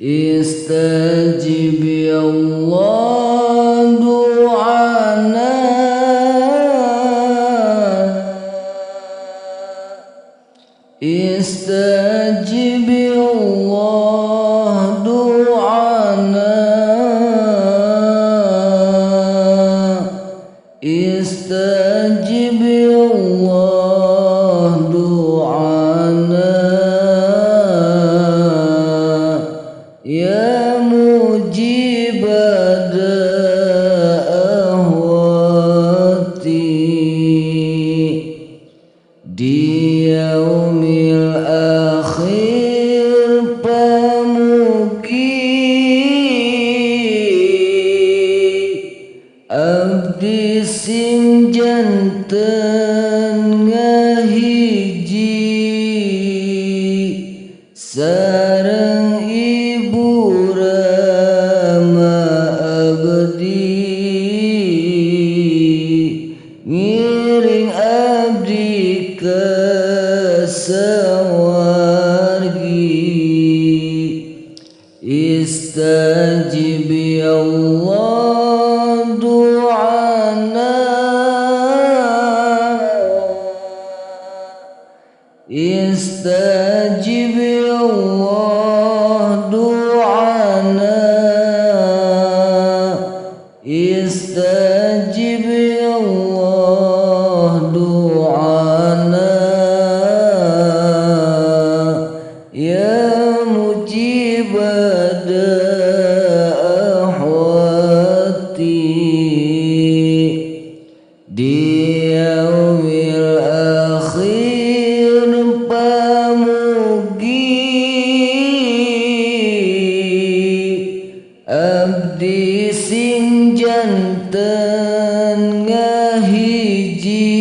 istajib ya Allah du'ana, istajib ya Allah du'ana, istajib ya Allah du'ana, ya mujib da'awati di yaumil akhir pamugi abdi sing janten ngahiji sareng ibu rama abdi ngiring abdi ke sawargi, istajib ya Allah du'ana, istajib ya Allah du'ana, istajib ya Allah du'ana, ya mujib da'awati di yaumil akhir pamugi abdi sing janten ngahiji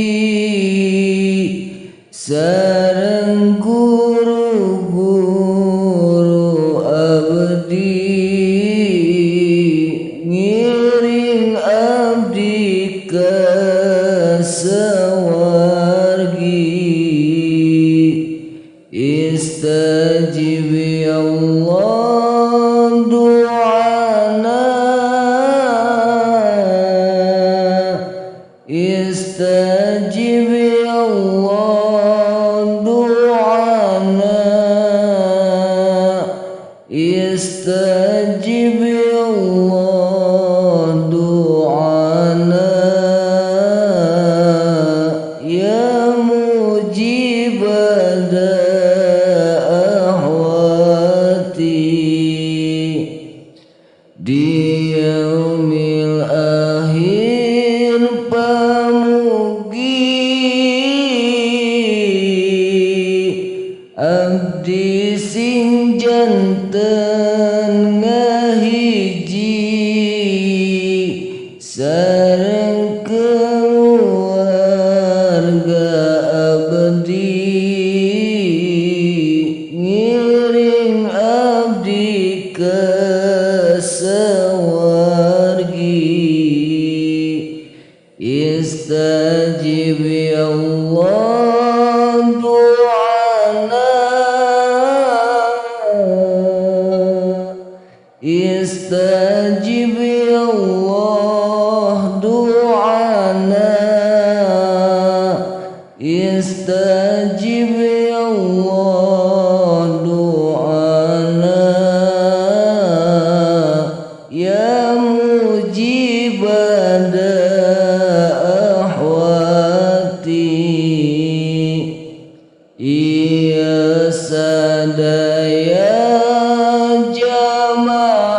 sareng guru-guru abdi ngiring abdi ke sawargi, istajib ya Allah du'ana, istajib ya Allah du'ana, istajib ya Allah du'ana, ya mujib da'awati di yaumil akhir pamugi abdi sing janten ngahiji sareng keluarga abdi ngiring abdi ke sawargi, istajib ya Allah du'ana, istajib ya Allah du'ana, istajib ya Allah du'ana, ya mujib da'awati iya sadaya jamaah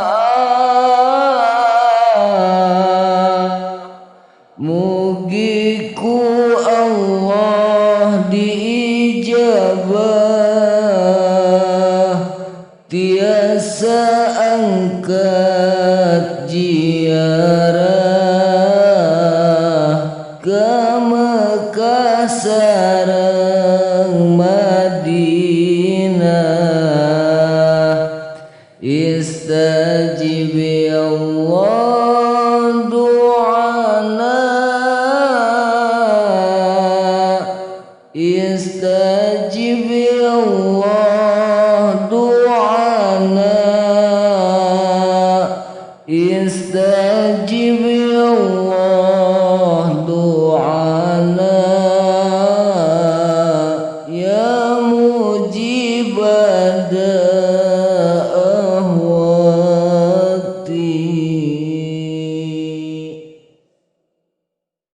mugi ku Allah diijabah tiasa angkat ziarah ke Mekah sareng Madinah, istajib